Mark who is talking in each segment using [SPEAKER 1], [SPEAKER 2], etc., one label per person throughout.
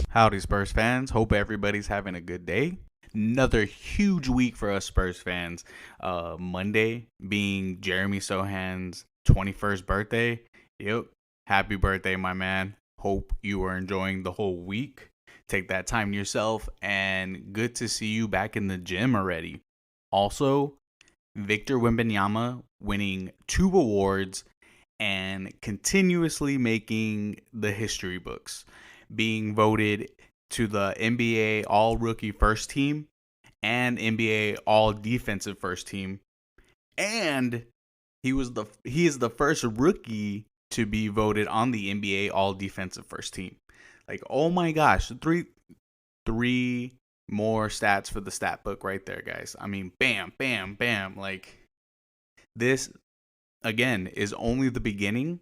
[SPEAKER 1] Howdy, Spurs fans. Hope everybody's having a good day. Another huge week for us Spurs fans. Monday being Jeremy Sochan's 21st birthday. Yep. Happy birthday, my man. Hope you are enjoying the whole week. Take that time to yourself, and good to see you back in the gym already. Also, Victor Wembanyama winning 2 awards and continuously making the history books, being voted to the NBA All Rookie First Team and NBA All Defensive First Team, and he is the first rookie to be voted on the NBA All Defensive First Team. Like, oh my gosh, three more stats for the stat book right there, guys. I mean, bam, bam, bam. Like, this again is only the beginning.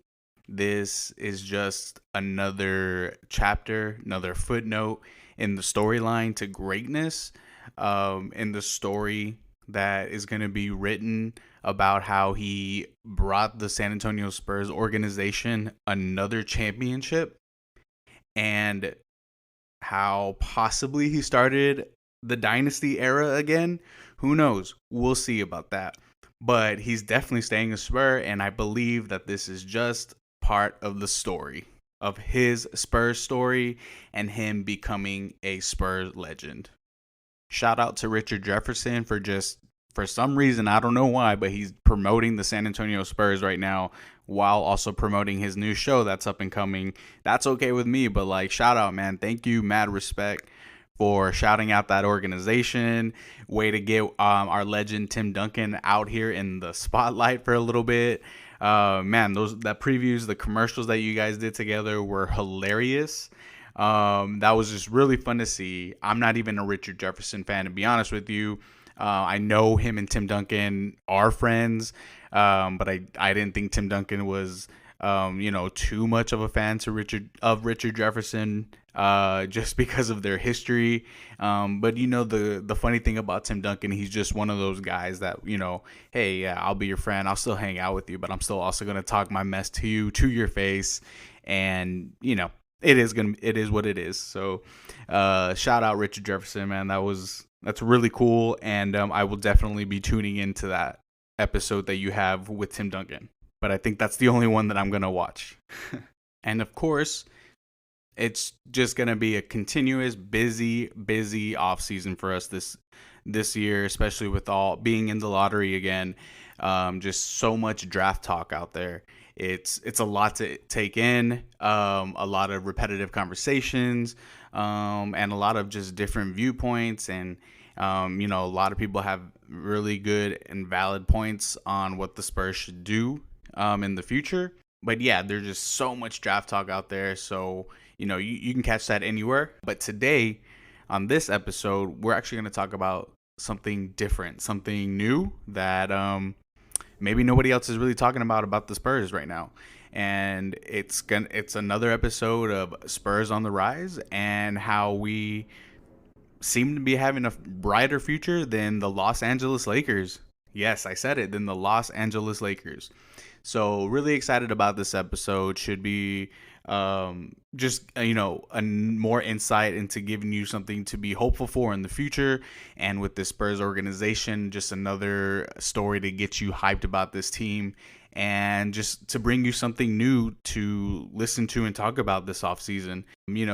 [SPEAKER 1] This is just another chapter, another footnote in the storyline to greatness, in the story that is going to be written about how he brought the San Antonio Spurs organization another championship, and how possibly he started the dynasty era again. Who knows? We'll see about that. But he's definitely staying a Spur, and I believe that this is just part of the story of his Spurs story and him becoming a Spurs legend. Shout out to Richard Jefferson for some reason, I don't know why, but he's promoting the San Antonio Spurs right now while also promoting his new show that's up and coming. That's okay with me, but like, shout out, man. Thank you, mad respect for shouting out that organization. Way to get our legend Tim Duncan out here in the spotlight for a little bit. Man, that previews, the commercials that you guys did together were hilarious. That was just really fun to see. I'm not even a Richard Jefferson fan, to be honest with you. I know him and Tim Duncan are friends, but I didn't think Tim Duncan was too much of a fan to Richard Jefferson, just because of their history. But the funny thing about Tim Duncan, he's just one of those guys that, hey, yeah, I'll be your friend, I'll still hang out with you, but I'm still also gonna talk my mess to you, to your face, and it is what it is. So, shout out Richard Jefferson, man. That's really cool, and I will definitely be tuning into that episode that you have with Tim Duncan. But I think that's the only one that I'm gonna watch. And of course, it's just gonna be a continuous busy off season for us this year, especially with all being in the lottery again. Just so much draft talk out there. It's a lot to take in, a lot of repetitive conversations, and a lot of just different viewpoints. And a lot of people have really good and valid points on what the Spurs should do in the future. But yeah, there's just so much draft talk out there. So, you can catch that anywhere. But today, on this episode, we're actually going to talk about something different, something new that maybe nobody else is really talking about the Spurs right now. And it's another episode of Spurs on the Rise, and how we seem to be having a brighter future than the Los Angeles Lakers. Yes, I said it, than the Los Angeles Lakers. So really excited about this episode. Should be just a more insight into giving you something to be hopeful for in the future. And with the Spurs organization, just another story to get you hyped about this team, and just to bring you something new to listen to and talk about this offseason.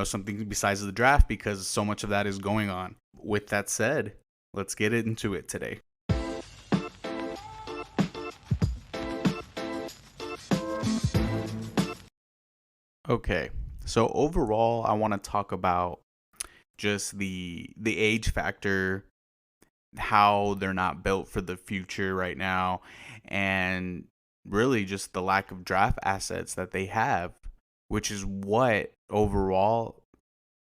[SPEAKER 1] Something besides the draft, because so much of that is going on. With that said, let's get into it today. Okay, so overall, I want to talk about just the age factor, how they're not built for the future right now, and really just the lack of draft assets that they have, which is what overall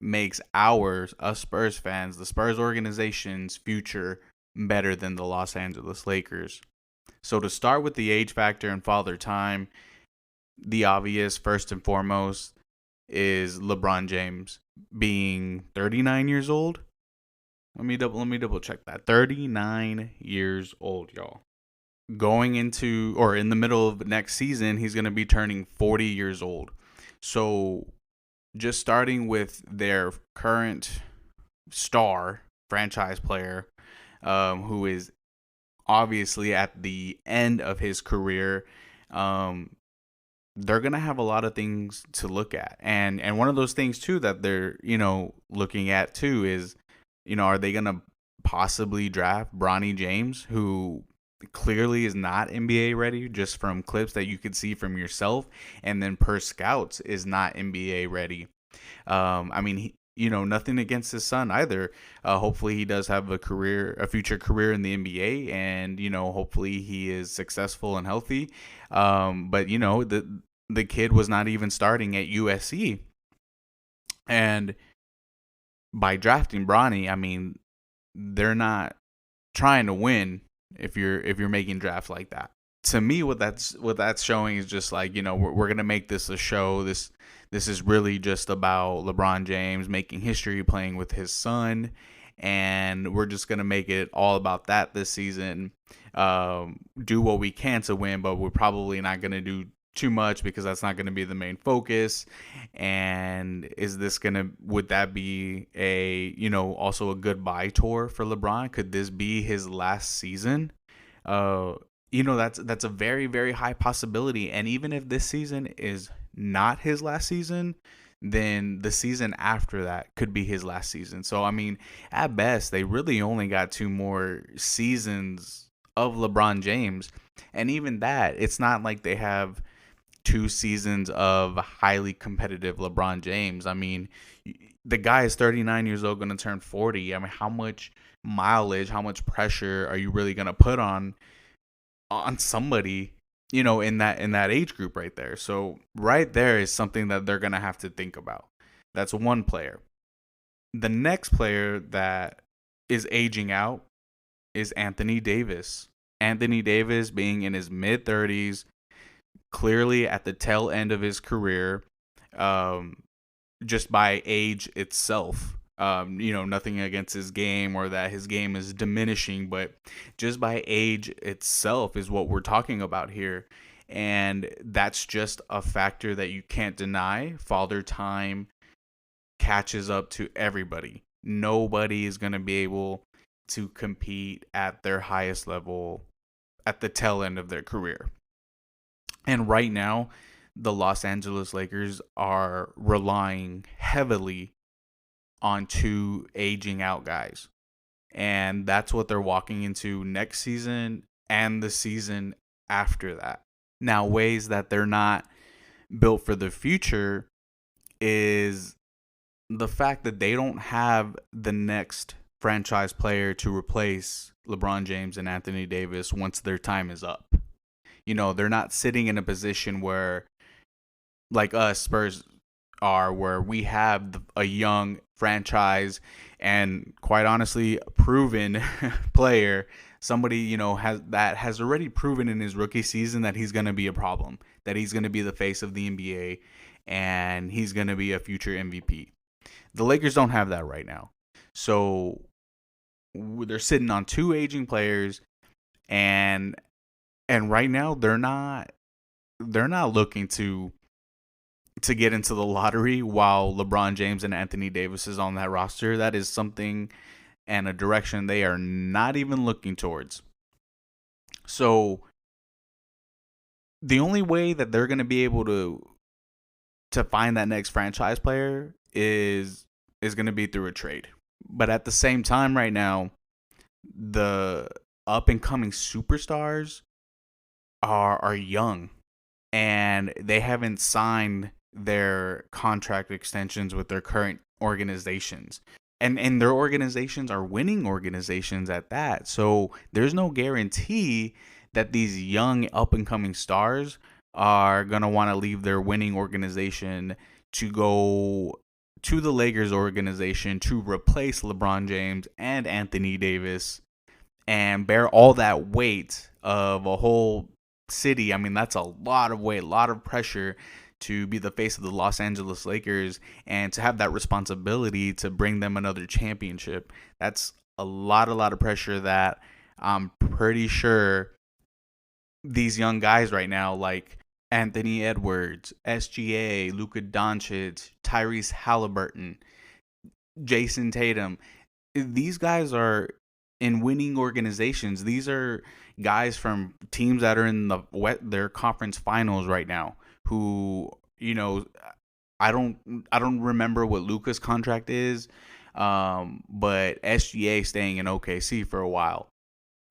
[SPEAKER 1] makes us Spurs fans, the Spurs organization's future better than the Los Angeles Lakers. So to start with the age factor and father time, the obvious first and foremost is LeBron James being 39 years old. Let me double check that. 39 years old, y'all. Going into, or in the middle of next season, he's going to be turning 40 years old. So just starting with their current star franchise player, who is obviously at the end of his career. Um, they're gonna have a lot of things to look at, and one of those things too that they're looking at too is, are they gonna possibly draft Bronny James, who clearly is not NBA ready, just from clips that you could see from yourself, and then per scouts is not NBA ready. I mean, nothing against his son either. Hopefully, he does have a future career in the NBA, and hopefully he is successful and healthy. But the kid was not even starting at USC, and by drafting Bronny, I mean, they're not trying to win if you're making drafts like that. To me, what that's showing is just like, we're gonna make this a show. This is really just about LeBron James making history, playing with his son, and we're just gonna make it all about that this season. Do what we can to win, but we're probably not gonna do too much because that's not going to be the main focus. And would that be also a goodbye tour for LeBron? Could this be his last season? That's a very, very high possibility. And even if this season is not his last season, then the season after that could be his last season. So I mean, at best, they really only got 2 more seasons of LeBron James. And even that, it's not like they have 2 seasons of highly competitive LeBron James. I mean, the guy is 39 years old, going to turn 40. I mean, how much mileage, how much pressure are you really going to put on somebody, in that age group right there? So right there is something that they're going to have to think about. That's one player. The next player that is aging out is Anthony Davis. Anthony Davis being in his mid 30s, clearly at the tail end of his career, just by age itself. Nothing against his game or that his game is diminishing, but just by age itself is what we're talking about here. And that's just a factor that you can't deny. Father time catches up to everybody. Nobody is going to be able to compete at their highest level at the tail end of their career. And right now, the Los Angeles Lakers are relying heavily on 2 aging out guys. And that's what they're walking into next season and the season after that. Now, ways that they're not built for the future is the fact that they don't have the next franchise player to replace LeBron James and Anthony Davis once their time is up. They're not sitting in a position where, like us, Spurs are, where we have a young franchise and, quite honestly, proven player, somebody, has already proven in his rookie season that he's going to be a problem, that he's going to be the face of the NBA, and he's going to be a future MVP. The Lakers don't have that right now. So they're sitting on 2 aging players, and right now they're not looking to get into the lottery while LeBron James and Anthony Davis is on that roster. That is something and a direction they are not even looking towards. So the only way that they're going to be able to find that next franchise player is going to be through a trade. But at the same time right now, the up and coming superstars are young, and they haven't signed their contract extensions with their current organizations. And their organizations are winning organizations at that. So there's no guarantee that these young up and coming stars are going to want to leave their winning organization to go to the Lakers organization to replace LeBron James and Anthony Davis and bear all that weight of a whole city. I mean, that's a lot of weight, a lot of pressure to be the face of the Los Angeles Lakers and to have that responsibility to bring them another championship. That's a lot of pressure that I'm pretty sure these young guys right now, like Anthony Edwards, SGA, Luka Doncic, Tyrese Halliburton, Jason Tatum. These guys are in winning organizations. These are guys from teams that are in their conference finals right now. Who, I don't remember what Luka's contract is, but SGA staying in OKC for a while.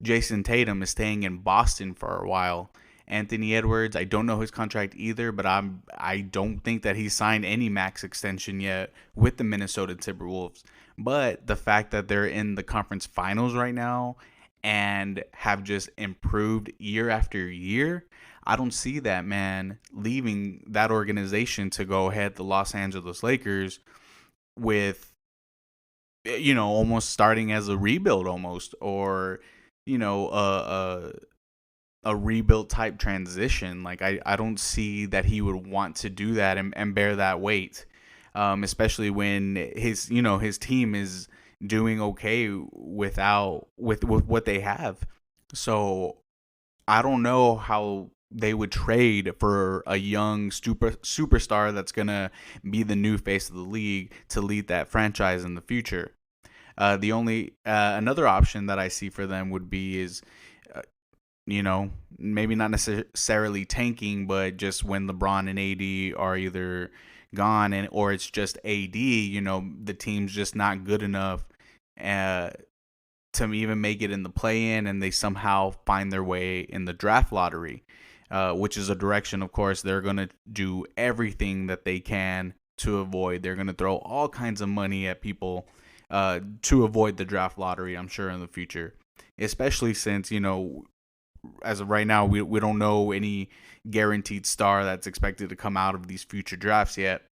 [SPEAKER 1] Jason Tatum is staying in Boston for a while. Anthony Edwards, I don't know his contract either, but I don't think that he's signed any max extension yet with the Minnesota Timberwolves. But the fact that they're in the conference finals right now and have just improved year after year, I don't see that man leaving that organization to go head the Los Angeles Lakers with almost starting as a rebuild almost, or you know a a rebuild type transition. Like I don't see that he would want to do that and bear that weight, especially when his team is doing okay with what they have. So I don't know how they would trade for a young superstar that's gonna be the new face of the league to lead that franchise in the future. The only another option that I see for them would be is uh, maybe not necessarily tanking, but just when LeBron and AD are either gone or it's just AD, the team's just not good enough uh, to even make it in the play-in, and they somehow find their way in the draft lottery, which is a direction, of course, they're going to do everything that they can to avoid. They're going to throw all kinds of money at people to avoid the draft lottery, I'm sure, in the future, especially since, as of right now, we don't know any guaranteed star that's expected to come out of these future drafts yet.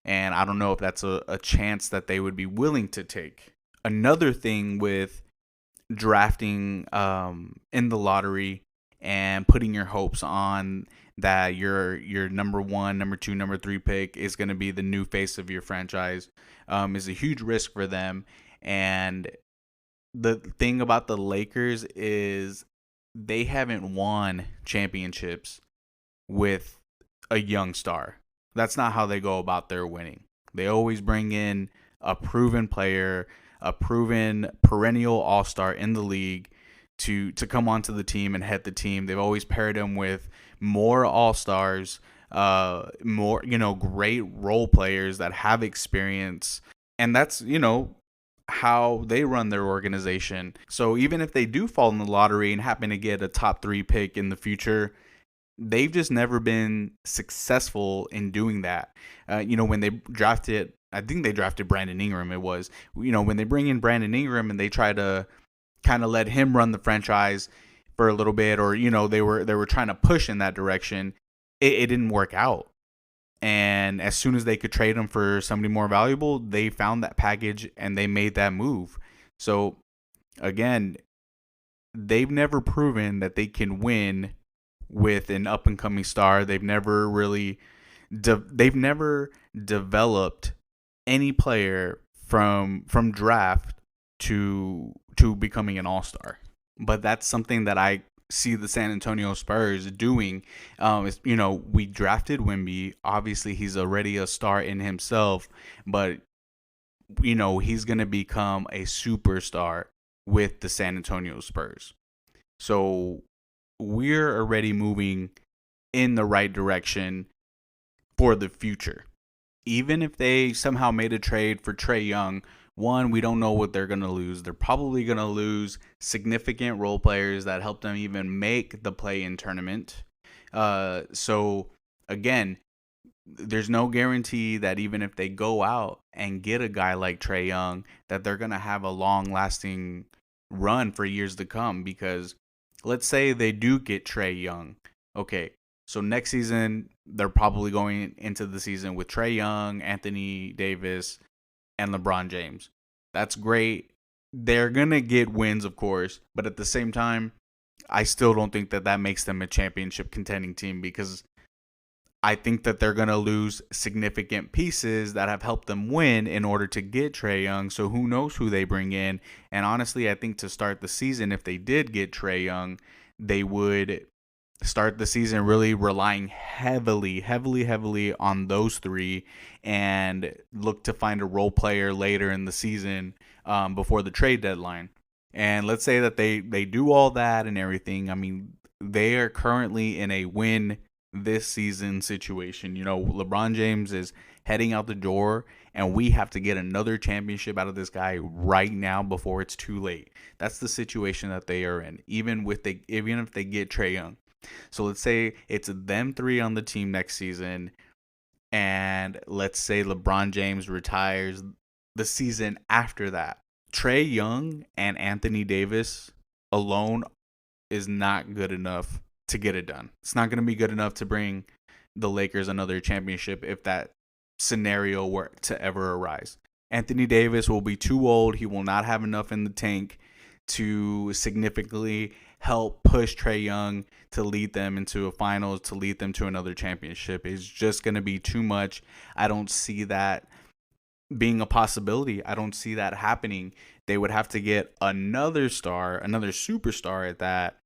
[SPEAKER 1] And I don't know if that's a chance that they would be willing to take. Another thing with drafting in the lottery and putting your hopes on that your number one, number two, number three pick is going to be the new face of your franchise is a huge risk for them. And the thing about the Lakers is they haven't won championships with a young star. That's not how they go about their winning. They always bring in a proven player, a proven perennial all-star in the league to come onto the team and head the team. They've always paired him with more all-stars, more, great role players that have experience. And that's, how they run their organization. So even if they do fall in the lottery and happen to get a top 3 pick in the future, they've just never been successful in doing that. When they drafted, I think they drafted Brandon Ingram. It was, when they bring in Brandon Ingram and they try to kind of let him run the franchise for a little bit, or they were trying to push in that direction, it didn't work out. And as soon as they could trade him for somebody more valuable, they found that package and they made that move. So again, they've never proven that they can win with an up and coming star. They've never really they've never developed any player from draft to becoming an all-star. But that's something that I see the San Antonio Spurs doing. We drafted Wemby. Obviously, he's already a star in himself, but he's going to become a superstar with the San Antonio Spurs. So we're already moving in the right direction for the future. Even if they somehow made a trade for Trae Young, one, we don't know what they're going to lose. They're probably going to lose significant role players that help them even make the play-in tournament. So, again, there's no guarantee that even if they go out and get a guy like Trae Young, that they're going to have a long-lasting run for years to come. Because let's say they do get Trae Young. Okay, so next season, they're probably going into the season with Trae Young, Anthony Davis, and LeBron James. That's great. They're going to get wins, of course, but at the same time, I still don't think that makes them a championship contending team, because I think that they're going to lose significant pieces that have helped them win in order to get Trae Young. So who knows who they bring in. And honestly, I think to start the season, if they did get Trae Young, they would start the season really relying heavily on those three, and look to find a role player later in the season, before the trade deadline. And let's say that they do all that and everything. I mean, they are currently in a win this season situation. You know, LeBron James is heading out the door, and we have to get another championship out of this guy right now before it's too late. That's the situation that they are in. Even if they get Trae Young. So let's say it's them three on the team next season, and let's say LeBron James retires the season after that. Trae Young and Anthony Davis alone is not good enough to get it done. It's not going to be good enough to bring the Lakers another championship if that scenario were to ever arise. Anthony Davis will be too old. He will not have enough in the tank to significantly help push Trae Young to lead them into a finals, to lead them to another championship. It's just going to be too much. I don't see that being a possibility. I don't see that happening. They would have to get another star, another superstar at that.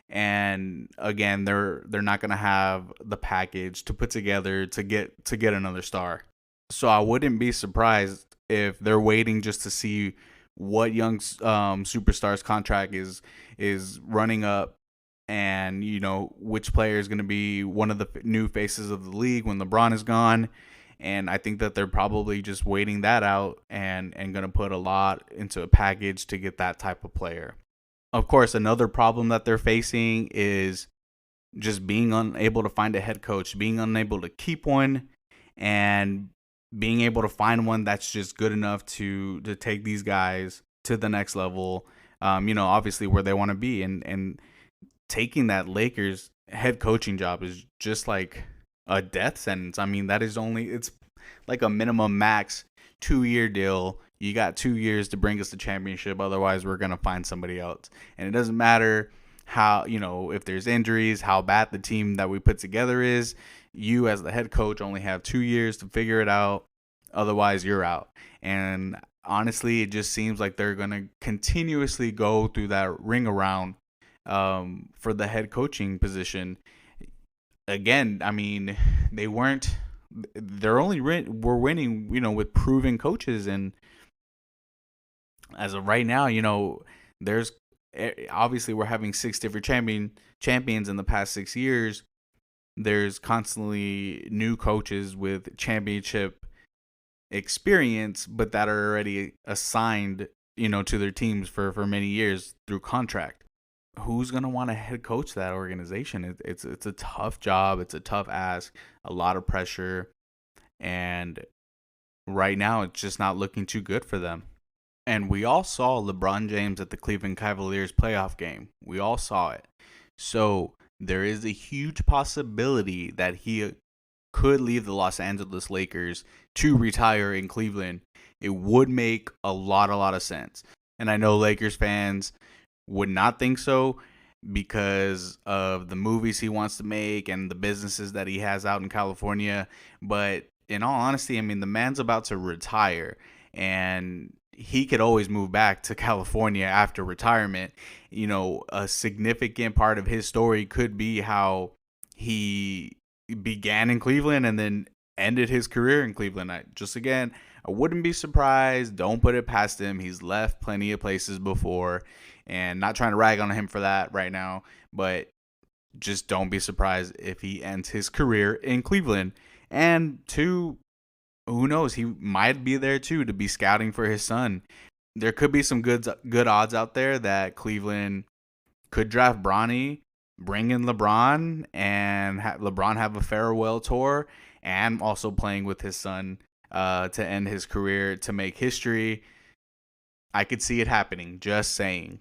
[SPEAKER 1] And again, they're not going to have the package to put together to get another star. So I wouldn't be surprised if they're waiting just to see what young superstar's contract is running up, and you know which player is going to be one of the new faces of the league when LeBron is gone. And I think that they're probably just waiting that out, and going to put a lot into a package to get that type of player. Of course, another problem that they're facing is just being unable to find a head coach, being unable to keep one, and being able to find one that's just good enough to take these guys to the next level. Obviously where they want to be, and taking that Lakers head coaching job is just like a death sentence. I mean, it's like a minimum max 2-year deal. You got 2 years to bring us the championship. Otherwise, we're going to find somebody else. And it doesn't matter how, if there's injuries, how bad the team that we put together is. You as the head coach only have 2 years to figure it out. Otherwise, you're out. And honestly, it just seems like they're going to continuously go through that ring around for the head coaching position. Again, I mean, we're winning, with proven coaches. And as of right now, there's obviously we're having 6 different champions in the past 6 years. There's constantly new coaches with championship experience, but that are already assigned, to their teams for many years through contract. Who's going to want to head coach that organization? It's a tough job. It's a tough ask, a lot of pressure. And right now, it's just not looking too good for them. And we all saw LeBron James at the Cleveland Cavaliers playoff game. We all saw it. So there is a huge possibility that he could leave the Los Angeles Lakers to retire in Cleveland. It would make a lot of sense. And I know Lakers fans would not think so because of the movies he wants to make and the businesses that he has out in California. But in all honesty, I mean, the man's about to retire, and he could always move back to California after retirement. A significant part of his story could be how he began in Cleveland and then ended his career in Cleveland. I wouldn't be surprised. Don't put it past him. He's left plenty of places before, and not trying to rag on him for that right now, but just don't be surprised if he ends his career in Cleveland. And two, who knows? He might be there too to be scouting for his son. There could be some good odds out there that Cleveland could draft Bronny, bring in LeBron, and LeBron have a farewell tour, and also playing with his son to end his career, to make history. I could see it happening, just saying.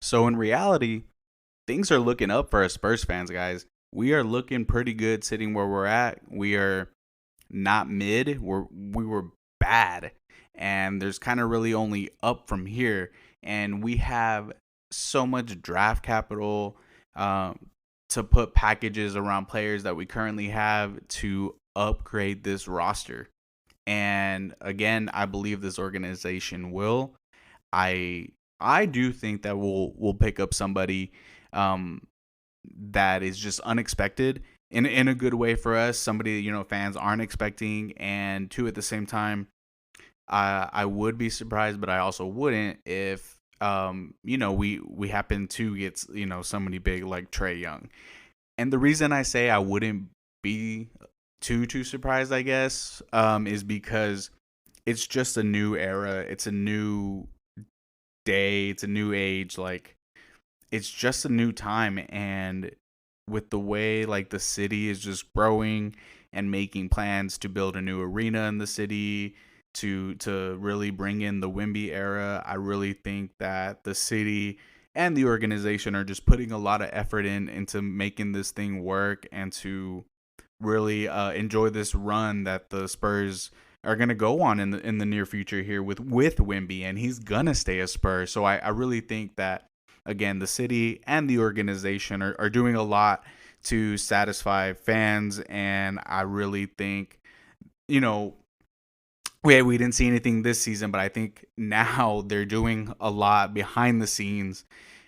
[SPEAKER 1] So in reality, things are looking up for us Spurs fans, guys. We are looking pretty good sitting where we're at. We are not mid. We were bad. And there's kind of really only up from here. And we have so much draft capital to put packages around players that we currently have to upgrade this roster. And again, I believe this organization will. I do think that we'll pick up somebody that is just unexpected in a good way for us. Somebody fans aren't expecting, and two, at the same time, I would be surprised, but I also wouldn't if we happen to get somebody big like Trey Young. And the reason I say I wouldn't be too surprised, I guess, is because it's just a new era. It's a new day. It's a new age. Like, it's just a new time, and with the way like the city is just growing and making plans to build a new arena in the city to really bring in the Wimby era, I really think that the city and the organization are just putting a lot of effort into making this thing work and to really enjoy this run that the Spurs are gonna go on in the near future here with Wimby, and he's gonna stay a Spur. So I really think that, again, the city and the organization are doing a lot to satisfy fans, and I really think you know we didn't see anything this season, but I think now they're doing a lot behind the scenes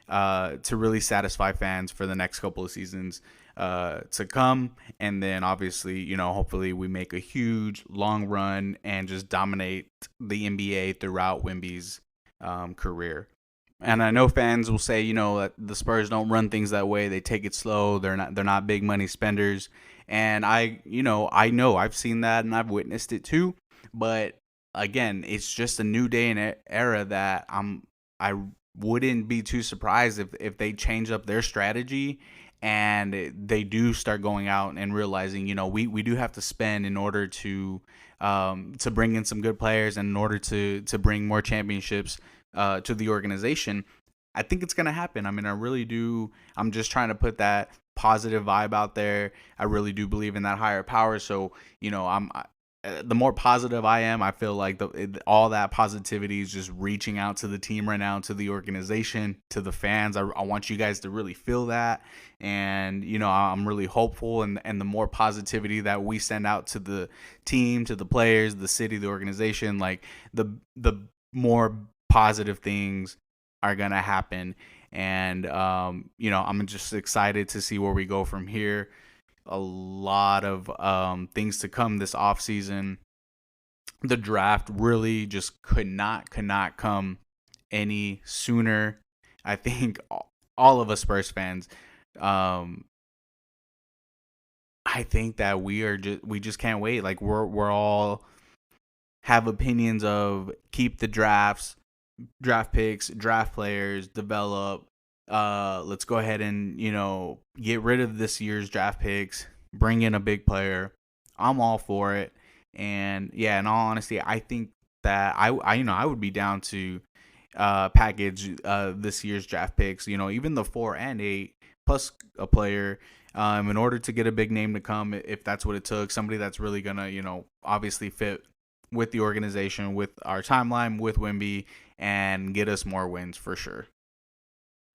[SPEAKER 1] to really satisfy fans for the next couple of seasons to come. And then obviously, hopefully we make a huge long run and just dominate the NBA throughout Wimby's career. And I know fans will say, that the Spurs don't run things that way. They take it slow. They're not big money spenders. And I know I've seen that and I've witnessed it too. But again, it's just a new day and era that I wouldn't be too surprised if they change up their strategy and they do start going out and realizing, we do have to spend in order to bring in some good players and in order to bring more championships to the organization. I think it's gonna happen. I mean, I really do. I'm just trying to put that positive vibe out there. I really do believe in that higher power. So the more positive I am, I feel like all that positivity is just reaching out to the team right now, to the organization, to the fans. I want you guys to really feel that, and I'm really hopeful. And the more positivity that we send out to the team, to the players, the city, the organization, like the more positive things are gonna happen. And I'm just excited to see where we go from here. A lot of things to come this offseason. The draft really just could not come any sooner. I think all of us Spurs fans, um, I think that we just can't wait. Like, we're all have opinions of keep the draft picks, draft players, develop. Let's go ahead and get rid of this year's draft picks, bring in a big player. I'm all for it, and yeah, in all honesty, I think that I would be down to package this year's draft picks. Even the 4 and 8 plus a player. In order to get a big name to come, if that's what it took, somebody that's really gonna, obviously fit with the organization, with our timeline, with Wimby, and get us more wins for sure.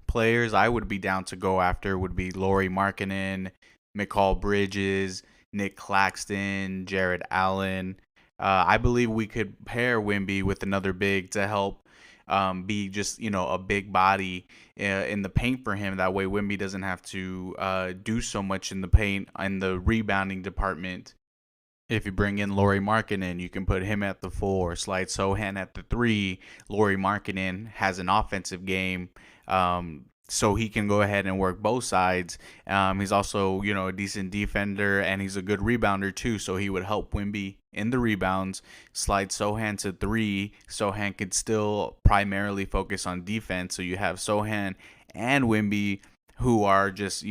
[SPEAKER 1] Players I would be down to go after would be Lauri Markkanen, McCall Bridges, Nick Claxton, Jared Allen. I believe we could pair Wimby with another big to help be just a big body in the paint for him. That way Wimby doesn't have to do so much in the paint in the rebounding department. If you bring in Lauri Markkanen, you can put him at the 4, slide Sochan at the 3. Lauri Markkanen has an offensive game, so he can go ahead and work both sides. He's also, a decent defender, and he's a good rebounder too, so he would help Wimby in the rebounds. Slide Sochan to 3. Sochan could still primarily focus on defense, so you have Sochan and Wimby, who are just,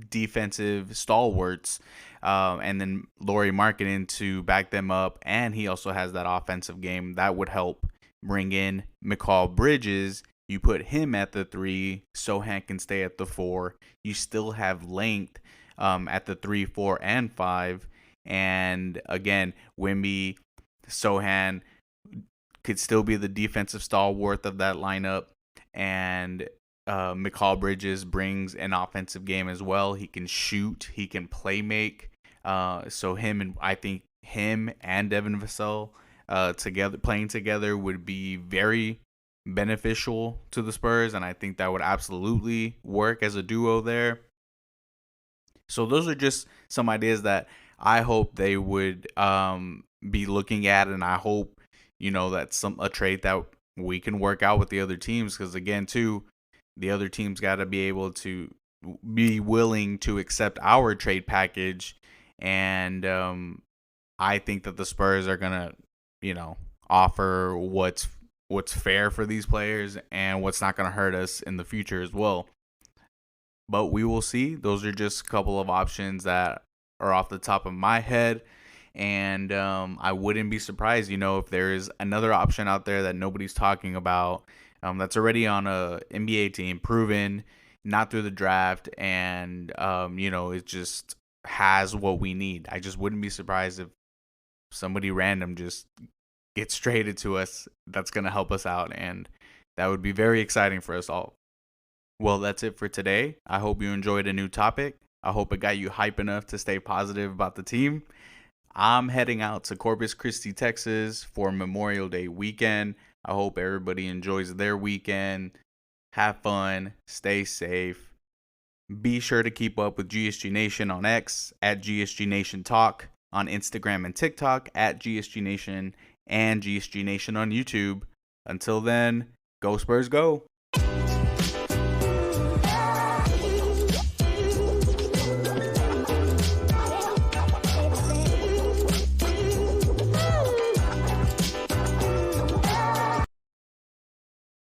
[SPEAKER 1] defensive stalwarts, and then Lauri Markkanen to back them up, and he also has that offensive game that would help. Bring in McCall Bridges, you put him at the 3, Sochan can stay at the 4. You still have length at the 3, 4, and 5, and again, Wimby, Sochan could still be the defensive stalwart of that lineup, and McCall Bridges brings an offensive game as well. He can shoot, he can play make. So I think him and Devin Vassell together playing together would be very beneficial to the Spurs, and I think that would absolutely work as a duo there. So those are just some ideas that I hope they would be looking at, and I hope that's a trade that we can work out with the other teams, because again, too, the other teams got to be able to be willing to accept our trade package, and I think that the Spurs are gonna offer what's fair for these players and what's not gonna hurt us in the future as well. But we will see. Those are just a couple of options that are off the top of my head. And I wouldn't be surprised, if there is another option out there that nobody's talking about, that's already on a NBA team, proven, not through the draft, and it just has what we need. I just wouldn't be surprised if somebody random just gets traded to us that's going to help us out, and that would be very exciting for us all. Well, that's it for today. I hope you enjoyed a new topic. I hope it got you hype enough to stay positive about the team. I'm heading out to Corpus Christi, Texas for Memorial Day weekend. I hope everybody enjoys their weekend. Have fun. Stay safe. Be sure to keep up with GSG Nation on X at GSG Nation Talk, on Instagram and TikTok at GSG Nation, and GSG Nation on YouTube. Until then, go Spurs go.